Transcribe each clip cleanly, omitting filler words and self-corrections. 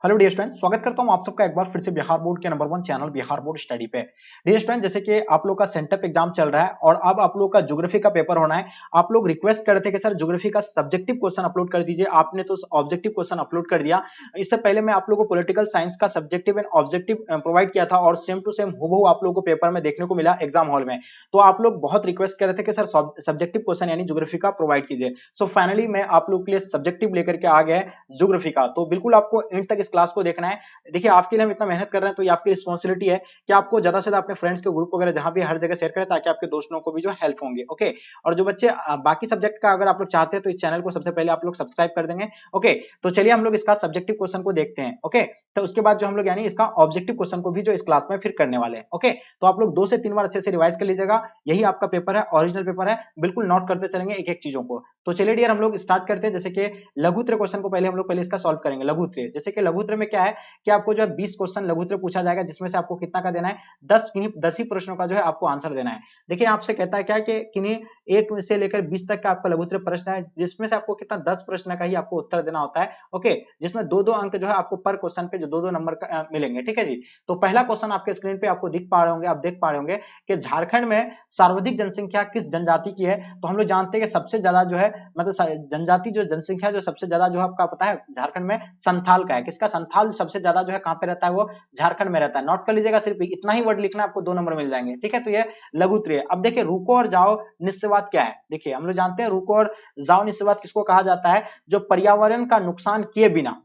Hello dear student, स्वागत करता हूं आप सबका एक बार फिर से बिहार बोर्ड के number 1 channel Bihar board study पे। डियर स्टूडेंट, जैसे कि आप लोग का सेंटअप एग्जाम चल रहा है और अब आप लोग का ज्योग्राफी का पेपर होना है। आप लोग रिक्वेस्ट करते कि सर ज्योग्राफी का सब्जेक्टिव क्वेश्चन अपलोड कर दीजिए। आपने तो ऑब्जेक्टिव क्वेश्चन अपलोड कर दिया। इससे पहले मैं आप लोगों को पॉलिटिकल साइंस का सब्जेक्टिव एंड ऑब्जेक्टिव प्रोवाइड किया था और सेम टू सेम हूबहू आप लोगों को पेपर में देखने को मिला एग्जाम हॉल में। तो आप लोग बहुत रिक्वेस्ट कर रहे थे कि सर सब्जेक्टिव क्वेश्चन यानी ज्योग्राफी का प्रोवाइड कीजिए। सो फाइनली मैं आप लोग के लिए सब्जेक्टिव लेकर के आ गया ज्योग्राफी का। तो बिल्कुल आपको एंड तक इस क्लास को देखना है। देखिए, आपके लिए हम इतना मेहनत कर रहे हैं तो ये आपकी रिस्पॉन्सिबिलिटी है कि आपको ज्यादा से ज्यादा अपने फ्रेंड्स के ग्रुप वगैरह जहां भी हर जगह शेयर करें ताकि आपके दोस्तों को भी जो हेल्प होंगे। ओके, और जो बच्चे बाकी सब्जेक्ट का अगर आप लोग चाहते हैं तो इस चैनल को सबसे पहले आप लोग सब्सक्राइब कर देंगे। ओके, तो चलिए हम लोग इसका सब्जेक्टिव क्वेश्चन को देखते हैं। ओके, तो उसके बाद जो हम लोग यानी इसका ऑब्जेक्टिव क्वेश्चन को भी जो इस क्लास में फिर करने वाले हैं। ओके, तो आप लोग 2 से 3 बार अच्छे से रिवाइज कर लीजिएगा। यही आपका पेपर है, ओरिजिनल पेपर है, बिल्कुल नोट करते चलेंगे एक एक चीजों को। तो चलिए डियर, हम लोग स्टार्ट करते हैं। जैसे कि लघुत्तर क्वेश्चन को पहले हम लोग इसका सॉल्व करेंगे। लघुत्तर, जैसे कि लघुत्तर में क्या है कि आपको जो है 20 क्वेश्चन लघुत्तर पूछा जाएगा, जिसमें से आपको कितना का देना है, 10 ही प्रश्नों का जो है आपको आंसर देना है। देखिए, आपसे कहता है क्या कि किन्हीं 1 से लेकर 20 तक का आपका लघुत्तर प्रश्न है, जिसमें से आपको कितना 10 प्रश्न का ही आपको उत्तर देना होता है। ओके, जिसमें 2-2 अंक जो है आपको पर क्वेश्चन पे जो 2-2 नंबर का मिलेंगे। ठीक है जी। तो पहला क्वेश्चन आपके स्क्रीन पे आपको दिख पा रहे होंगे, आप देख पा रहे होंगे कि झारखंड में सर्वाधिक जनसंख्या किस जनजाति की है। तो हम लोग जानते हैं कि सबसे ज्यादा जो है मतलब जनजाति जो जनसंख्या जो सबसे ज्यादा जो है आपका पता है झारखंड में संथाल का है। किसका? संथाल सबसे ज्यादा जो है कहां पे रहता है, वो झारखंड में रहता है। नोट कर लीजिएगा, सिर्फ इतना ही वर्ड लिखना, आपको 2 नंबर मिल जाएंगे। ठीक है, तो ये लघुत्तर है। अब देखिए, रुको और जाओ निस्सवाद क्या है। देखिए, हम लोग जानते हैं रुको और जाओ निस्सवाद किसको कहा जाता है, जो पर्यावरण का नुकसान किए बिना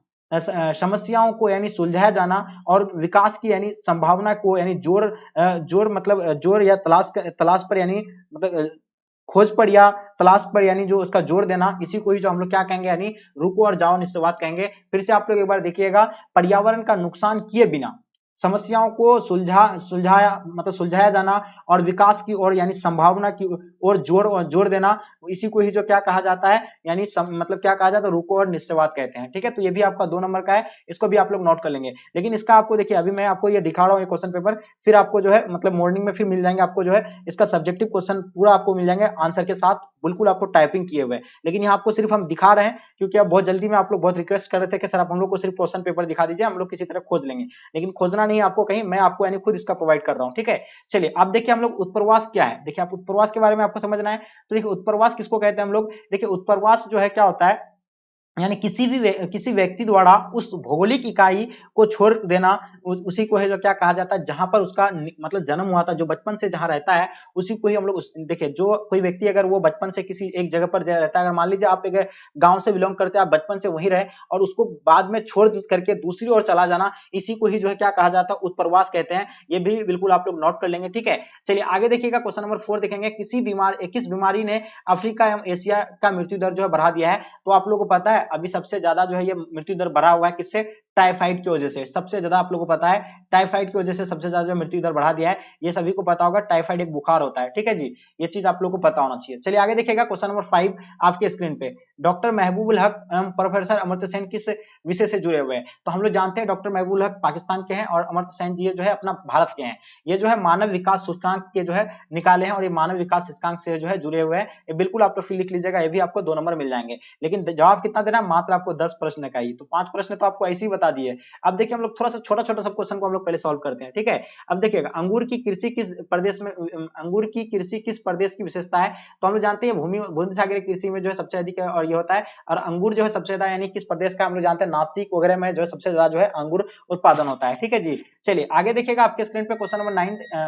समस्याओं को यानी सुलझाया जाना और विकास की यानी संभावना को यानी जोर मतलब जोर या तलाश पर यानी मतलब खोज पर या तलाश पर यानी जो उसका जोर देना, इसी को ही जो हम लोग क्या कहेंगे यानी रुको और जाओ निस्सवाद कहेंगे। फिर से आप लोग एक बार देखिएगा, पर्यावरण का नुकसान किए बिना समस्याओं को सुलझाया जाना और विकास की ओर यानी संभावना की ओर जोर देना, इसी को ही जो क्या कहा जाता है यानी मतलब क्या कहा जाता है, रुको और निस्सवाद कहते हैं। ठीक है, तो ये भी आपका 2 नंबर का है, इसको भी आप लोग नोट कर लेंगे। लेकिन इसका आपको देखिए, अभी मैं आपको ये दिखा रहा हूँ क्वेश्चन पेपर, फिर आपको जो है मतलब मॉर्निंग में फिर मिल जाएंगे आपको जो है इसका सब्जेक्टिव क्वेश्चन पूरा आपको मिल जाएंगे आंसर के साथ, बिल्कुल आपको टाइपिंग किए हुए। लेकिन यहाँ आपको सिर्फ हम दिखा रहे हैं क्योंकि आप बहुत जल्दी में आप लोग बहुत रिक्वेस्ट कर रहे थे कि सर आप हम लोग को सिर्फ क्वेश्चन पेपर दिखा दीजिए, हम लोग किसी तरह खोज लेंगे। लेकिन खोजना नहीं आपको कहीं, मैं आपको यानी खुद इसका प्रोवाइड कर रहा हूँ। ठीक है, चलिए अब देखिए हम लोग उत्प्रवास क्या है। देखिए, आप उत्प्रवास के बारे में आपको समझना है। तो देखिए, उत्प्रवास किसको कहते हैं हम लोग। देखिए, उत्प्रवास जो है क्या होता है यानी किसी व्यक्ति द्वारा उस भौगोलिक इकाई को छोड़ देना, उसी को है जो क्या कहा जाता है, जहां पर उसका मतलब जन्म हुआ था, जो बचपन से जहां रहता है उसी को ही हम लोग देखिए, जो कोई व्यक्ति अगर वो बचपन से किसी एक जगह पर रहता है, अगर मान लीजिए आप एक गांव से बिलोंग करते हैं, आप बचपन से वहीं रहे और उसको बाद में छोड़ करके दूसरी ओर चला जाना, इसी को ही जो है क्या कहा जाता है, उत्प्रवास कहते हैं। ये भी बिल्कुल आप लोग नोट कर लेंगे। ठीक है, चलिए आगे देखिएगा, क्वेश्चन नंबर 4 देखेंगे, किस बीमारी ने अफ्रीका एवं एशिया का मृत्यु दर जो है बढ़ा दिया है। तो आप लोगों को पता है अभी सबसे ज्यादा जो है ये मृत्यु दर बढ़ा हुआ है, किससे? टाइफाइड की वजह से। सबसे ज्यादा आप लोगों को पता है टाइफाइड की वजह से सबसे ज्यादा मृत्यु दर बढ़ा दिया है। ये सभी को पता होगा, टाइफाइड एक बुखार होता है। ठीक है जी, ये चीज आप लोगों को पता होना चाहिए। चलिए आगे देखिएगा, क्वेश्चन नंबर 5 आपके स्क्रीन पे, डॉक्टर महबूबुल हक एवं प्रोफेसर अमर्त्य सेन किस विषय से जुड़े हुए हैं। तो हम लोग जानते हैं डॉक्टर महबूबुल हक पाकिस्तान के हैं और अमर्त्य सेन जी जो है अपना भारत के हैं। ये जो है मानव विकास सूचकांक के जो है निकाले हैं और ये मानव विकास सूचकांक से जो है जुड़े हुए हैं। ये बिल्कुल आप लोग फिर लिख लीजिएगा, ये भी आपको 2 नंबर मिल जाएंगे। लेकिन जवाब कितना देना है, मात्र आपको 10 प्रश्न का ही। तो 5 प्रश्न तो आपको ऐसे ही बता दिए। अब देखिए, हम लोग थोड़ा सा छोटा छोटा सब क्वेश्चन को हम लोग पहले सॉल्व करते हैं। ठीक है, अब देखिएगा, अंगूर की कृषि किस प्रदेश की विशेषता है। तो हम लोग जानते हैं भूमि सागरीय कृषि में जो है सबसे अधिक और ये होता है, और अंगूर जो है सबसे ज्यादा यानी किस प्रदेश का, हम लोग जानते हैं नासिक वगैरह में जो है सबसे ज्यादा जो है अंगूर उत्पादन होता है। ठीक है जी, चलिए आगे देखिएगा, आपके स्क्रीन पे क्वेश्चन नंबर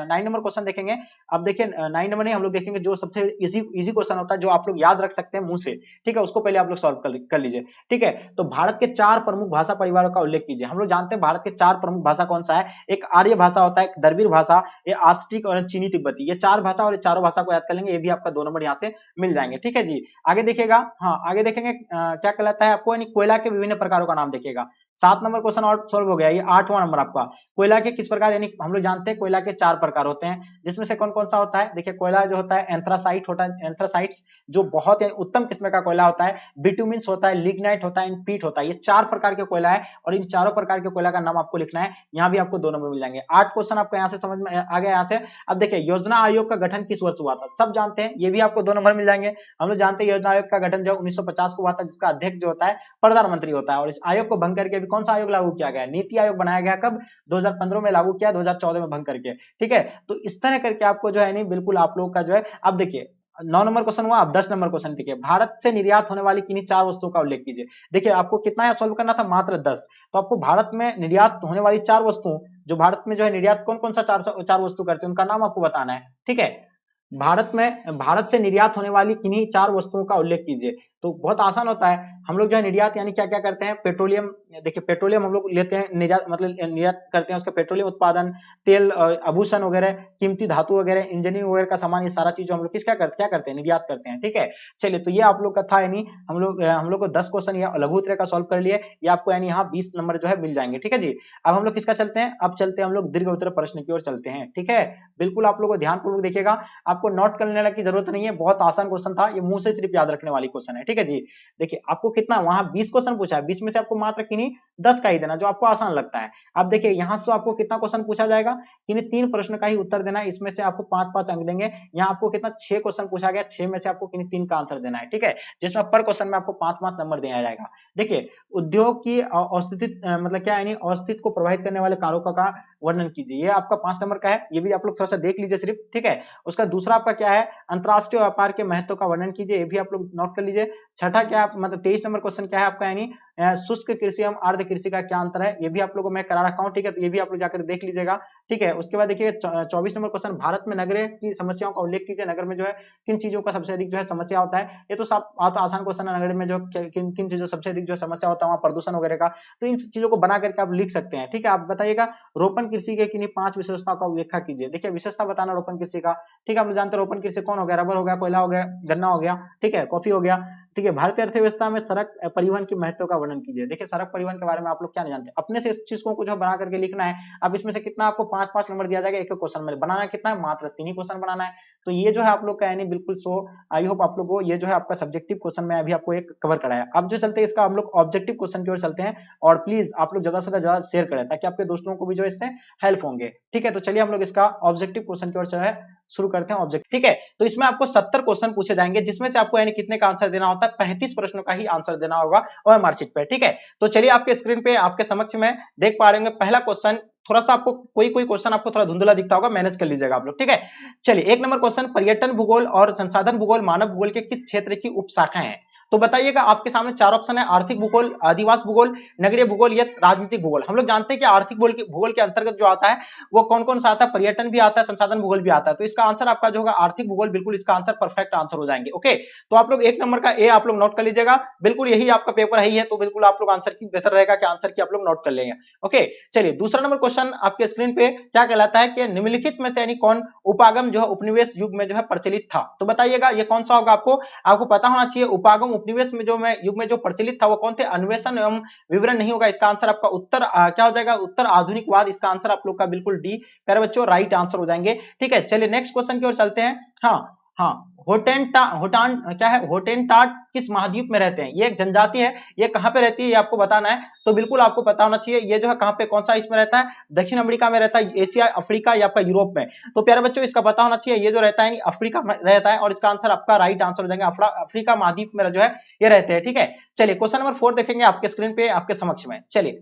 9 नंबर क्वेश्चन देखेंगे। अब देखिए 9 नंबर नहीं, हम लोग देखेंगे जो सबसे इजी क्वेश्चन होता है, जो आप लोग याद रख सकते हैं मुंह से। ठीक है, उसको पहले आप लोग सॉल्व कर लीजिए। ठीक है, तो भारत के 4 प्रमुख भाषा परिवारों का उल्लेख कीजिए। हम लोग जानते हैं भारत के 4 प्रमुख भाषा कौन सा है, एक आर्य भाषा होता है, एक द्रविड़ भाषा, ये आस्ट्रिक और चीनी तिब्बती, ये 4 भाषा, और ये चारों भाषा को याद कर लेंगे, ये भी आपका 2 नंबर यहाँ से मिल जाएंगे। ठीक है जी, आगे देखिएगा, हाँ आगे देखेंगे क्या कहलाता है आपको, यानी कोयला के विभिन्न प्रकारों का नाम देखिएगा। 7 नंबर क्वेश्चन और सॉल्व हो गया। ये 8वां नंबर आपका, कोयला के किस प्रकार, यानी हम लोग जानते हैं कोयला के 4 प्रकार होते हैं, जिसमें से कौन कौन सा होता है। देखिए, कोयला जो होता है एंथ्रासाइट होता है, एंथ्रासाइट्स जो बहुत उत्तम किस्म का कोयला होता है, बिटुमिन्स होता है, लिग्नाइट होता है, पीट होता है। ये 4 प्रकार के कोयला है और इन चारों प्रकार के कोयला का नाम आपको लिखना है। यहाँ भी आपको 2 नंबर मिल जाएंगे। 8 क्वेश्चन आपको यहाँ से समझ में आ गया यहाँ से। अब देखिए, योजना आयोग का गठन किस वर्ष हुआ था, सब जानते हैं, ये भी आपको 2 नंबर मिल जाएंगे। हम लोग जानते हैं योजना आयोग का गठन जो 1950 को हुआ था, जिसका अध्यक्ष जो होता है प्रधानमंत्री होता है, और इस आयोग को भंग करके भी कौन सा आयोग लागू किया गया? नीति आयोग बनाया गया कब? 2015 में लागू किया, 2014 में भंग करके। ठीक है, तो इस तरह करके आपको जो है नहीं बिल्कुल आप लोग का जो है, अब देखिए 9 नंबर क्वेश्चन हुआ। अब 10 नंबर क्वेश्चन देखिए, भारत से निर्यात होने वाली किन्हीं 4 वस्तुओं का उल्लेख कीजिए। देखिए आपको कितना है सॉल्व करना था? मात्र 10। तो आपको भारत में निर्यात होने वाली 4 वस्तुओं, जो भारत में जो है निर्यात कौन कौन सा 4 वस्तु करते हैं उनका नाम आपको बताना है। ठीक है, भारत से निर्यात होने वाली किन्हीं 4 वस्तुओं का उल्लेख कीजिए। तो बहुत आसान होता है, हम लोग जो है निर्यात यानी क्या क्या करते हैं? पेट्रोलियम, देखिए पेट्रोलियम हम लोग लेते हैं, निर्यात मतलब निर्यात करते हैं उसका पेट्रोलियम उत्पादन, तेल, आभूषण वगैरह, कीमती धातु वगैरह, इंजीनियरिंग वगैरह का सामान, ये सारा चीज हम लोग क्या करते हैं? निर्यात करते हैं। ठीक है, चलिए तो ये आप लोग का था, यानी हम लोग को 10 क्वेश्चन या लघु उत्तरीय का सॉल्व कर लिए, ये आपको यानी यहाँ 20 नंबर जो है मिल जाएंगे। ठीक है जी, अब हम लोग किसका चलते हैं? अब चलते हैं हम लोग दीर्घ उत्तरीय प्रश्न की ओर चलते हैं। ठीक है, बिल्कुल आप लोग को ध्यानपूर्वक देखिएगा, आपको नोट करने की जरूरत नहीं है, बहुत आसान क्वेश्चन था, ये मुंह से सिर्फ याद रखने वाली क्वेश्चन है। ठीक है जी, देखिए आपको कितना वहां 20 क्वेश्चन पूछा है, 20 में से आपको मात्र किन्हीं 10 का ही देना जो आपको आसान लगता है। अब देखिए यहाँ से आपको कितना क्वेश्चन पूछा जाएगा? किन्हीं 3 प्रश्न का ही उत्तर देना है, इसमें से आपको 5-5 अंक देंगे। यहाँ आपको कितना 6 क्वेश्चन पूछा गया, 6 में से आपको किन्हीं 3 का आंसर देना है। ठीक है, जिसमें पर क्वेश्चन में आपको 5-5 नंबर दिया जाएगा। देखिए उद्योग की अस्तित्व मतलब क्या है, अस्तित्व को प्रभावित करने वाले कारकों का वर्णन कीजिए, ये आपका 5 नंबर का है, ये भी आप लोग थोड़ा सा देख लीजिए सिर्फ। ठीक है, उसका दूसरा आपका क्या है? अंतरराष्ट्रीय व्यापार के महत्व का वर्णन कीजिए, ये भी आप लोग नोट कर लीजिए। छठा क्या मतलब 23 नंबर क्वेश्चन क्या है आपका, यानी शुष्क कृषि एवं अर्ध कृषि का क्या अंतर है, ये भी आप लोगों को मैं करा रखा हूं। ठीक है, तो ये भी आप लोग जाकर देख लीजिएगा। ठीक है, उसके बाद देखिए 24 नंबर क्वेश्चन, भारत में नगरीय की समस्याओं का उल्लेख कीजिए, नगर में जो है किन चीजों का सबसे अधिक जो है समस्या होता है? ये तो सब आसान क्वेश्चन है, नगर में जो किन किन चीजों सबसे अधिक जो समस्या होता है, वहां प्रदूषण वगैरह का, तो इन चीजों को बना करके आप लिख सकते हैं। ठीक है, आप बताइएगा रोपण कृषि के किन्हीं 5 विशेषताओं का व्याख्या कीजिए। देखिए विशेषता बताना रोपण कृषि का। ठीक है, आप लोग जानते हैं रोपण कृषि कौन हो गया? रबर हो गया, कोयला हो गया, गन्ना हो गया, ठीक है, कॉफी हो गया। ठीक है, भारतीय अर्थव्यवस्था में सड़क परिवहन की महत्व का वर्णन कीजिए। देखिए सड़क परिवहन के बारे में आप लोग क्या नहीं जानते, अपने से इस चीज को जो बना करके लिखना है। अब इसमें से कितना आपको 5-5 नंबर दिया जाएगा एक क्वेश्चन में, बनाना कितना है? मात्र 3 ही क्वेश्चन बनाना है। तो ये जो है आप लोग का यानी बिल्कुल सो आई होप आप लोग को ये जो है आपका सब्जेक्टिव क्वेश्चन में अभी आपको एक कवर कराया। अब जो चलते हैं इसका हम लोग ऑब्जेक्टिव क्वेश्चन की ओर चलते हैं, और प्लीज आप लोग ज्यादा से ज्यादा शेयर करें ताकि आपके दोस्तों को भी जो इससे हेल्प होंगे। ठीक है, तो चलिए हम लोग इसका ऑब्जेक्टिव क्वेश्चन की ओर जो है शुरू करते हैं। ऑब्जेक्ट, ठीक है, तो इसमें आपको 70 क्वेश्चन पूछे जाएंगे, जिसमें से आपको यानी कितने का आंसर देना होता है? 35 प्रश्नों का ही आंसर देना होगा और मार्कशीट पे। ठीक है, तो चलिए आपके स्क्रीन पे आपके समक्ष में देख पा रहे होंगे पहला क्वेश्चन, थोड़ा सा आपको कोई क्वेश्चन आपको थोड़ा धुंधला दिखता होगा, मैनेज कर लीजिएगा आप लोग। ठीक है, चलिए 1 नंबर क्वेश्चन, पर्यटन भूगोल और संसाधन भूगोल मानव भूगोल के किस क्षेत्र की उपशाखाएं हैं? तो बताइएगा, आपके सामने 4 ऑप्शन है, आर्थिक भूगोल, आदिवासी भूगोल, नगरीय भूगोल या राजनीतिक भूगोल। हम लोग जानते हैं कि आर्थिक भूगोल के अंतर्गत जो आता है वो कौन कौन सा आता है? पर्यटन भी आता है, संसाधन भूगोल भी आता है। तो इसका आंसर आपका जो होगा आर्थिक भूगोल, बिल्कुल इसका आंसर परफेक्ट आंसर हो जाएंगे। ओके, तो आप लोग 1 नंबर का ए आप लोग नोट कर लीजिएगा, बिल्कुल यही आपका पेपर है ही है, तो बिल्कुल आप लोग आंसर की बेहतर रहेगा कि आंसर की आप लोग नोट कर लेंगे। ओके, चलिए दूसरा नंबर क्वेश्चन आपके स्क्रीन पे क्या कहलाता है कि निम्नलिखित में से यानी कौन उपागम जो है उपनिवेश युग में जो है प्रचलित था? तो बताइएगा ये कौन सा होगा? आपको पता होना चाहिए, उपागम उपनिवेश में जो युग में जो प्रचलित था वो कौन थे? अन्वेषण एवं विवरण नहीं होगा, इसका आंसर आपका उत्तर क्या हो जाएगा? उत्तर आधुनिकवाद, इसका आंसर आप लोग का बिल्कुल डी प्यारे बच्चों राइट आंसर हो जाएंगे। ठीक है, चलिए नेक्स्ट क्वेश्चन की ओर चलते हैं। हाँ, होटेनटाट किस महाद्वीप में रहते हैं? ये एक जनजाति है, ये कहां पे रहती है ये आपको बताना है। तो बिल्कुल आपको पता होना चाहिए ये जो है कहां पे, कौन सा इसमें रहता है? दक्षिण अमेरिका में रहता है, एशिया, अफ्रीका या आपका यूरोप में। तो प्यारे बच्चों इसका पता होना चाहिए, ये जो रहता है अफ्रीका में रहता है, और इसका आंसर आपका राइट आंसर हो जाएगा, अफ्रीका महाद्वीप में जो है ये रहते हैं। ठीक है, चलिए क्वेश्चन नंबर 4 देखेंगे आपके स्क्रीन पे आपके समक्ष में। चलिए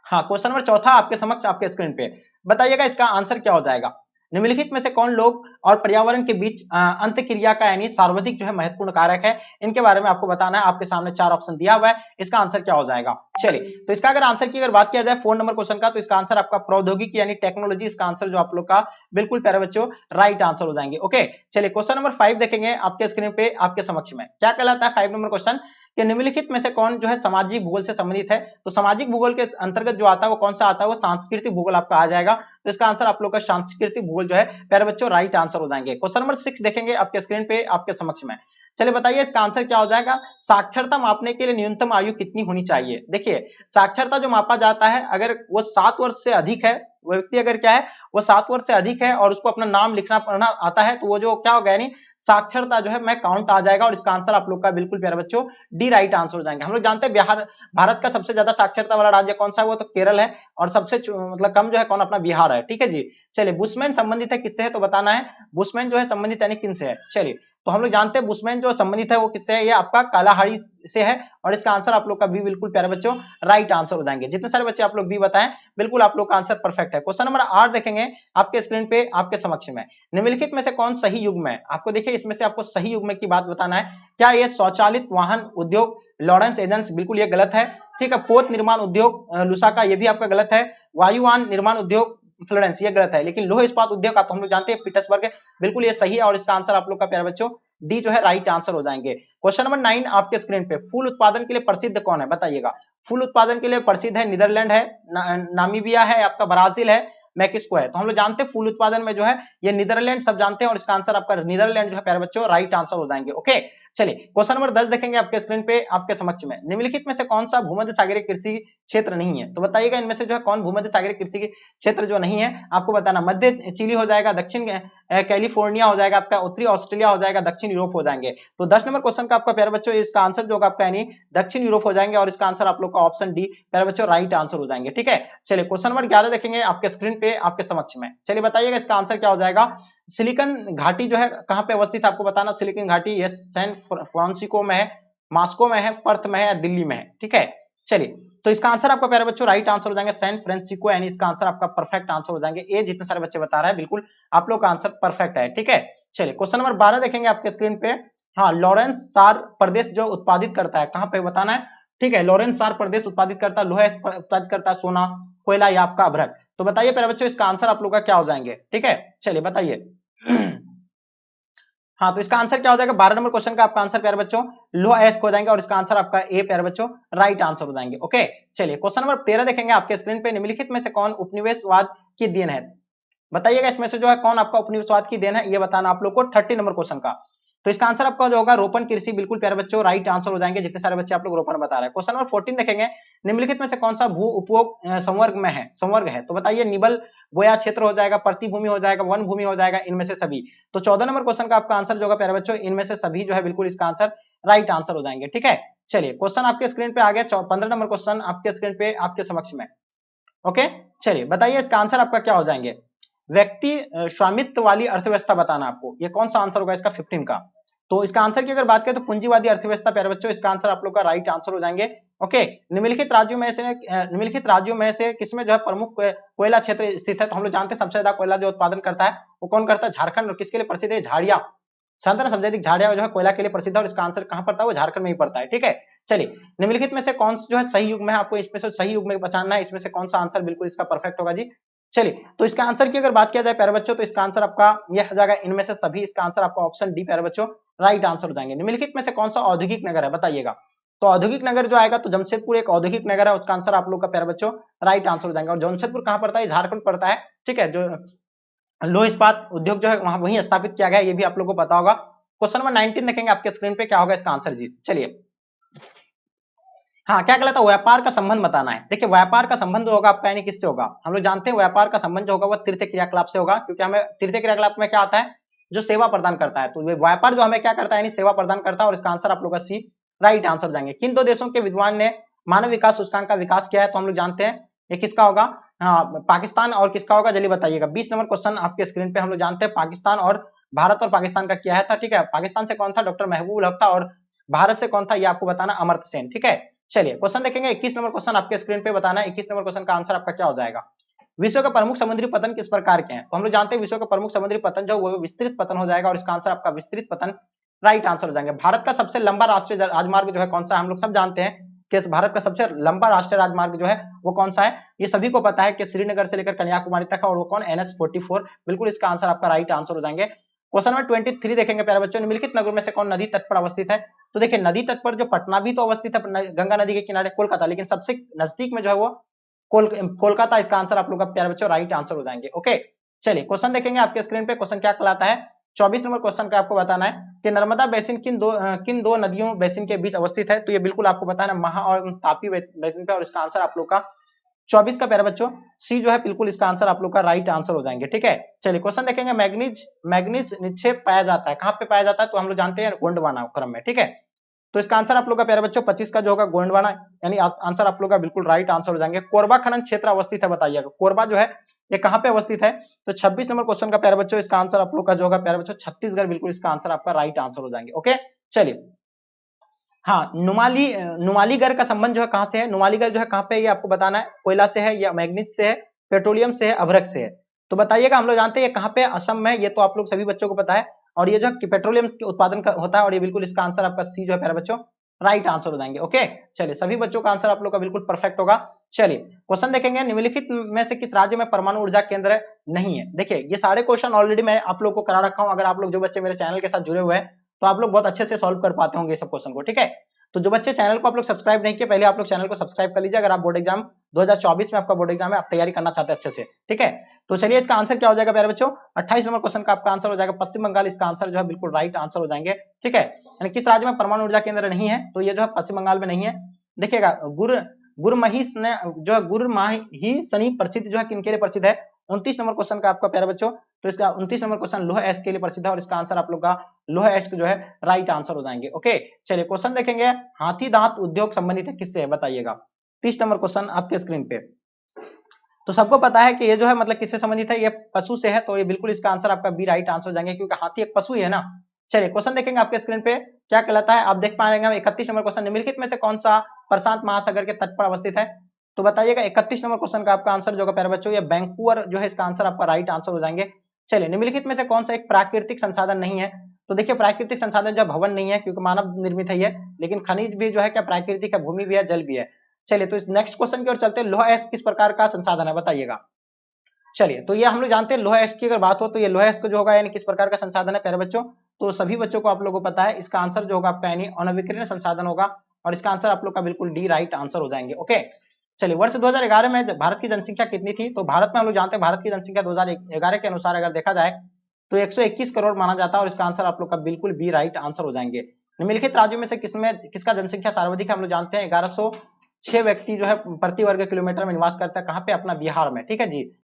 क्वेश्चन नंबर चौथा आपके समक्ष आपके स्क्रीन पे, बताइएगा इसका आंसर क्या हो जाएगा? निम्नलिखित में से कौन लोग और पर्यावरण के बीच अंतःक्रिया का यानी सर्वाधिक जो है महत्वपूर्ण कारक है? इनके बारे में आपको बताना है। आपके सामने 4 ऑप्शन दिया हुआ है, इसका आंसर क्या हो जाएगा? चलिए, तो इसका अगर आंसर की अगर बात किया जाए 4 नंबर क्वेश्चन का, तो इसका आंसर आपका प्रौद्योगिकी यानी टेक्नोलॉजी, इसका आंसर जो आप लोग का बिल्कुल प्यारे बच्चों राइट आंसर हो जाएंगे। ओके, चलिए क्वेश्चन नंबर 5 देखेंगे आपके स्क्रीन पे आपके समक्ष में, क्या कहलाता है 5 नंबर क्वेश्चन कि निम्नलिखित में से कौन जो है सामाजिक भूगोल से संबंधित है? तो सामाजिक भूगोल के अंतर्गत जो आता है वो कौन सा आता है? वो सांस्कृतिक भूगोल आपका आ जाएगा। तो इसका आंसर आप लोग का सांस्कृतिक भूगोल जो है प्यारे बच्चों राइट आंसर हो जाएंगे। क्वेश्चन नंबर 6 देखेंगे आपके स्क्रीन पे आपके समक्ष में, चलिए बताइए इसका आंसर क्या हो जाएगा? साक्षरता मापने के लिए न्यूनतम आयु कितनी होनी चाहिए? देखिए साक्षरता जो मापा जाता है, अगर वो 7 वर्ष से अधिक है, वो व्यक्ति अगर क्या है वो 7 वर्ष से अधिक है और उसको अपना नाम लिखना पढ़ना आता है, तो वो जो क्या होगा यानी साक्षरता जो है मैं काउंट आ जाएगा, और इसका आंसर आप लोग का बिल्कुल प्यारे बच्चों डी राइट आंसर हो जाएंगे। हम लोग जानते हैं भारत का सबसे ज्यादा साक्षरता वाला राज्य कौन सा है? वो तो केरल है, और सबसे मतलब कम जो है कौन? अपना बिहार है। ठीक है जी, चलिए बुशमैन संबंधित है किससे है? तो बताना है बुशमैन जो है संबंधित यानी किन से है। चलिए तो हम लोग जानते हैं बुशमैन जो संबंधित है वो किससे है, ये आपका कालाहारी से है और इसका आंसर आप लोग का बी बिल्कुल प्यारे बच्चों राइट आंसर हो जाएंगे। जितने सारे बच्चे आप लोग बी बताएं बिल्कुल आप लोग का आंसर परफेक्ट है। क्वेश्चन नंबर 8 देखेंगे आपके स्क्रीन पे आपके समक्ष में, निम्नलिखित में से कौन सही युग्म है? आपको देखिए इसमें से आपको सही युग्म की बात बताना है। क्या ये स्वचालित वाहन उद्योग लॉरेंस एजेंस, बिल्कुल ये गलत है। ठीक है, पोत निर्माण उद्योग लुसाका, ये भी आपका गलत है। वायुयान निर्माण उद्योग फ्लोरेंस, ये गलत है। लेकिन लोह इस्पात उद्योग आप हम लोग जानते हैं पीटर्सबर्ग, बिल्कुल ये सही है और इसका आंसर आप लोग का प्यारे बच्चों डी जो है राइट आंसर हो जाएंगे। क्वेश्चन नंबर 9 आपके स्क्रीन पे, फूल उत्पादन के लिए प्रसिद्ध कौन है बताइएगा? फूल उत्पादन के लिए प्रसिद्ध है नीदरलैंड है, नामीबिया है, आपका ब्राजील है, मैक्सिको है। तो हम लोग जानते हैं फूल उत्पादन में जो है ये नीदरलैंड सब जानते हैं और इसका आंसर आपका नीदरलैंड जो है प्यारे बच्चों राइट आंसर हो जाएंगे। ओके, चलिए क्वेश्चन नंबर 10 देखेंगे आपके स्क्रीन पे आपके समक्ष में, निम्नलिखित में से कौन सा भूमध्य सागरीय कृषि क्षेत्र नहीं है? तो बताइएगा इनमें से जो है कौन भूमध्य सागरीय कृषि क्षेत्र जो नहीं है आपको बताना। मध्य चिली हो जाएगा, दक्षिण कैलिफोर्निया हो जाएगा, आपका उत्तरी ऑस्ट्रेलिया हो जाएगा, दक्षिण यूरोप हो जाएंगे। तो 10 नंबर क्वेश्चन का आपका प्यारे बच्चों इसका आंसर जो होगा आपका यानी दक्षिण यूरोप हो जाएंगे और इसका आंसर आप लोग का ऑप्शन डी प्यारे बच्चों राइट आंसर हो जाएंगे। ठीक है, चलिए क्वेश्चन नंबर 11 देखेंगे आपके स्क्रीन पे आपके समक्ष में। चलिए बताइएगा इसका आंसर क्या हो जाएगा? सिलिकन घाटी जो है कहां पे अवस्थित है आपको बताना। सिलिकन घाटी ये सैन फ्रांसिस्को में है, मॉस्को में है, पर्थ में है या दिल्ली में है। ठीक है, चलिए तो इसका आंसर आपका प्यारे बच्चों राइट आंसर हो जाएंगे सैन फ्रांसिस्को, यानी इसका आंसर आपका परफेक्ट आंसर हो जाएंगे। ये जितने सारे बच्चे बता रहे हैं बिल्कुल आप लोग का आंसर परफेक्ट है। ठीक है, चलिए क्वेश्चन नंबर 12 देखेंगे आपके स्क्रीन पे। हाँ, लॉरेंस सार प्रदेश जो उत्पादित करता है कहां पे बताना है। ठीक है, लॉरेंस सार प्रदेश उत्पादित करता है लोहा, उत्पादित करता है सोना, कोयला या आपका अभ्रक। तो बताइए प्यारे बच्चों इसका आंसर आप लोग का क्या हो जाएंगे? ठीक है, चलिए बताइए। हाँ, तो इसका आंसर क्या हो जाएगा? 12 नंबर क्वेश्चन का आपका आंसर प्यारे बच्चों लोहा एस्क हो जाएंगे और इसका आंसर आपका ए प्यारे बच्चों राइट आंसर हो जाएंगे। ओके, चलिए क्वेश्चन नंबर 13 देखेंगे आपके स्क्रीन पे, निम्नलिखित में से कौन उपनिवेशवाद की देन है? बताइएगा इसमें से जो है कौन आपका उपनिवेशवाद की देन है, ये बताना आप लोग को 30 नंबर क्वेश्चन का। तो इसका आंसर आपका जो होगा रोपण कृषि, बिल्कुल प्यारे बच्चों राइट आंसर हो जाएंगे। जितने सारे बच्चे आप लोग रोपण बता रहे हैं। क्वेश्चन नंबर 14 देखेंगे, निम्नलिखित में से कौन सा भू उपयोग संवर्ग में है, संवर्ग है? तो बताइए निबल बोया क्षेत्र हो जाएगा, प्रतिभूमि हो जाएगा, वन भूमि हो जाएगा, इनमें से सभी। तो 14 नंबर क्वेश्चन का आपका आंसर जो होगा प्यारे बच्चों इनमें से सभी जो है बिल्कुल इसका आंसर राइट आंसर हो जाएंगे। ठीक है, चलिए क्वेश्चन आपके स्क्रीन पे आ गया 15 नंबर क्वेश्चन आपके स्क्रीन पे आपके समक्ष में। ओके, चलिए बताइए इसका आंसर आपका क्या हो जाएंगे? व्यक्ति स्वामित्व वाली अर्थव्यवस्था बताना आपको, ये कौन सा आंसर होगा इसका 15 का? तो इसका आंसर की अगर बात करें तो पूंजीवादी अर्थव्यवस्था प्यारे बच्चों इसका आंसर आप लोग का राइट आंसर हो जाएंगे। ओके, निम्नलिखित राज्यों में से किसमें जो है प्रमुख कोयला क्षेत्र स्थित है? तो हम लोग जानते हैं सबसे ज्यादा कोयला जो उत्पादन करता है वो कौन करता है? झारखंड। और किसके लिए प्रसिद्ध है? झाड़िया, सांतना सबसे झाड़िया जो है कोयला के लिए प्रसिद्ध है और इसका आंसर कहां पड़ता है? वो झारखंड में ही पड़ता है। ठीक है, चलिए निम्नलिखित में से कौन जो है सही युग्म है, आपको इसमें से सही युग्म में बचाना है, इसमें से कौन सा आंसर बिल्कुल इसका परफेक्ट होगा जी। चलिए तो इसका आंसर की अगर बात किया जाए प्यारे बच्चों तो इसका आंसर आपका यह हो जाएगा इनमें से सभी, इसका आंसर आपका ऑप्शन डी प्यारे बच्चों राइट आंसर हो जाएंगे। निम्नलिखित में से कौन सा औद्योगिक नगर है बताइएगा? तो औद्योगिक नगर जो आएगा तो जमशेदपुर एक औद्योगिक नगर है, उसका आंसर आप लोग का प्यारे बच्चों राइट आंसर हो जाएगा। और जमशेदपुर कहां पड़ता है? झारखंड पड़ता है। ठीक है, जो लोह इस्पात उद्योग जो है वहां वहीं स्थापित किया गया है, ये भी आप लोग को पता होगा। क्वेश्चन नंबर 19 देखेंगे आपके स्क्रीन पे, क्या होगा इसका आंसर जी। चलिए हाँ, क्या कहलाता है? व्यापार का संबंध बताना है। देखिए व्यापार का संबंध होगा आपका यानी किससे होगा? हम लोग जानते हैं व्यापार का संबंध जो होगा वो तृतीय क्रियाकलाप से होगा, क्योंकि हमें तृतीय क्रियाकलाप में क्या आता है? जो सेवा प्रदान करता है। तो व्यापार जो हमें क्या करता है यानी सेवा प्रदान करता है और इसका आंसर आप लोग का सी राइट आंसर हो जाएंगे। किन दो देशों के विद्वान ने मानव विकास सूचकांक का विकास किया है? तो हम लोग जानते हैं ये किसका होगा? हाँ, पाकिस्तान और किसका होगा? जल्दी बताइएगा। 20 नंबर क्वेश्चन आपके स्क्रीन पे, हम लोग जानते हैं पाकिस्तान और भारत और पाकिस्तान का किया है था। ठीक है, पाकिस्तान से कौन था? डॉक्टर महबूब हक था और भारत से कौन था? ये आपको बताना अमर्त्य सेन। ठीक है, चलिए क्वेश्चन देखेंगे 21 नंबर क्वेश्चन आपके स्क्रीन पे बताना है। 21 नंबर क्वेश्चन का आंसर आपका क्या हो जाएगा? विश्व का प्रमुख समुद्री पतन किस प्रकार के हैं? तो हम लोग जानते हैं विश्व का प्रमुख समुद्री पतन जो वो विस्तृत पतन हो जाएगा और इसका आंसर आपका विस्तृत पतन राइट आंसर हो जाएंगे। भारत का सबसे लंबा राष्ट्रीय राजमार्ग जो है कौन सा है? हम लोग सब जानते हैं कि भारत का सबसे लंबा राष्ट्रीय राजमार्ग जो है वो कौन सा है? ये सभी को पता है कि श्रीनगर से लेकर कन्याकुमारी तक है और वो कौन? NH-44, बिल्कुल इसका आंसर आपका राइट आंसर हो जाएंगे। क्वेश्चन नंबर 23 देखेंगे प्यारे बच्चों, निम्नलिखित नगरों में से कौन नदी तट पर अवस्थित है? तो देखिए नदी तट पर जो पटना भी तो अवस्थित है गंगा नदी के किनारे, कोलकाता, लेकिन सबसे नजदीक में जो है वो कोलकाता, इसका आंसर आप लोग का प्यारे बच्चों राइट आंसर हो जाएंगे। ओके, चलिए क्वेश्चन देखेंगे आपके स्क्रीन पे। क्वेश्चन क्या कहलाता है? 24 नंबर क्वेश्चन का आपको बताना है कि नर्मदा बेसिन किन दो नदियों बेसिन के बीच अवस्थित है? तो ये बिल्कुल आपको बताना है महा और तापी बेसिन पे और इसका आंसर आप लोग का 24 का प्यारे बच्चों सी जो है बिल्कुल इसका आंसर आप लोग का राइट आंसर हो जाएंगे। ठीक है, चलिए क्वेश्चन देखेंगे। मैग्नीज निक्षेप पाया जाता है कहां पे पाया जाता है? तो हम लोग जानते हैं गोंडवाना क्रम में। ठीक है, तो इसका आंसर आप लोग का प्यारे बच्चों 25 का जो होगा गोंडवाना, यानी आंसर आप लोग का बिल्कुल राइट आंसर हो जाएंगे। कोरबा खनन क्षेत्र अवस्थित है बताइएगा। कोरबा जो है ये कहाँ पे अवस्थित है? तो 26 नंबर क्वेश्चन का प्यारे बच्चों इसका आंसर आप लोग का जो होगा प्यारे बच्चों छत्तीसगढ़, बिल्कुल इसका आंसर आपका राइट आंसर हो जाएंगे। ओके चलिए, हाँ नुमालीगढ़ का संबंध जो है कहां से है? नुमालीगढ़ जो है कहां पे, ये आपको बताना है। कोयला से है या मैग्नीज से है, पेट्रोलियम से है, अभ्रक से है? तो बताइएगा। हम लोग जानते हैं ये कहां पे, असम में, ये तो आप लोग सभी बच्चों को पता है। और ये जो है पेट्रोलियम के उत्पादन का होता है, और ये बिल्कुल इसका आंसर आपका सी जो है प्यारे बच्चों राइट आंसर हो जाएंगे। ओके चलिए, सभी बच्चों का आंसर आप लोग का बिल्कुल परफेक्ट होगा। चलिए क्वेश्चन देखेंगे, निम्नलिखित में से किस राज्य में परमाणु ऊर्जा केंद्र नहीं है? देखिए ये सारे क्वेश्चन ऑलरेडी मैं आप लोग को करा रखा हूं। अगर आप लोग जो बच्चे मेरे चैनल के साथ जुड़े हुए हैं तो आप लोग बहुत अच्छे से सॉल्व कर पाते होंगे सब क्वेश्चन को। ठीक है, तो जो बच्चे चैनल को आप लोग सब्सक्राइब नहीं किए, पहले आप लोग चैनल को सब्सक्राइब कर लीजिए। अगर आप बोर्ड एग्जाम 2024 में आपका बोर्ड एग्जाम है, आप तैयारी करना चाहते हैं अच्छे से। ठीक है, तो चलिए इसका आंसर क्या हो जाएगा प्यारे बच्चों? 28 नंबर क्वेश्चन का आपका आंसर हो जाएगा पश्चिम बंगाल। इसका आंसर जो है बिल्कुल राइट आंसर हो जाएंगे। ठीक है, यानी किस राज्य में परमाणु ऊर्जा केंद्र नहीं है? तो ये जो है पश्चिम बंगाल में नहीं है। देखिएगा, गुरमही जो है गुरमाही सनी प्रसिद्ध जो है किनके लिए प्रसिद्ध है? 29 नंबर क्वेश्चन का आपका प्यारे बच्चों, तो इसका 29 नंबर क्वेश्चन लोह एश के लिए प्रसिद्ध है, और इसका आंसर आप लोग का लोह एश जो है राइट आंसर हो जाएंगे। ओके चलिए क्वेश्चन देखेंगे, हाथी दांत उद्योग संबंधित है किससे है? बताइएगा। 30 नंबर क्वेश्चन आपके स्क्रीन पे। तो सबको पता है कि ये जो है मतलब किससे संबंधित है? ये पशु से है, तो ये बिल्कुल इसका आंसर आपका बी राइट आंसर हो जाएंगे, क्योंकि हाथी एक पशु ही है ना। चलिए क्वेश्चन देखेंगे आपके स्क्रीन पे क्या कहलाता है, आप देख पा रहे हैं। 31 नंबर क्वेश्चन, निम्नलिखित में से कौन सा प्रशांत महासागर के तट पर अवस्थित है? तो बताइएगा। 31 नंबर क्वेश्चन का आपका आंसर जो होगा प्यारे बच्चों, ये वैंकूवर जो है इसका आंसर आपका राइट आंसर हो जाएंगे। चलिए, निम्नलिखित में से कौन सा एक प्राकृतिक संसाधन नहीं है? तो देखिए प्राकृतिक संसाधन जो भवन नहीं है, क्योंकि मानव निर्मित है ये, लेकिन खनिज भी जो है क्या प्राकृतिक है, भूमि भी है, जल भी है। चलिए तो इस नेक्स्ट क्वेश्चन की ओर चलते हैं, लोहा एश किस प्रकार का संसाधन है? बताइएगा। चलिए, तो ये हम लोग जानते हैं लोहा एश की अगर बात हो तो ये लोहा एश को जो होगा यानी किस प्रकार का संसाधन है प्यारे बच्चों? तो सभी बच्चों को आप लोगों को पता है, इसका आंसर जो होगा आपका यानी अनविकीर्ण संसाधन होगा, और इसका आंसर आप लोग का बिल्कुल डी राइट आंसर हो जाएंगे। ओके चलिए, वर्ष 2011 में भारत की जनसंख्या कितनी थी? तो भारत में हम लोग जानते हैं भारत की जनसंख्या 2011 के अनुसार अगर देखा जाए तो 121 करोड़ माना जाता है, और इसका आंसर आप लोग का बिल्कुल बी राइट आंसर हो जाएंगे। निम्नलिखित राज्यों में से किसका जनसंख्या सर्वाधिक है? हम लोग जानते हैं 1106 व्यक्ति जो है प्रति वर्ग किलोमीटर में निवास करता है। कहां पे? अपना बिहार में। ठीक है जी।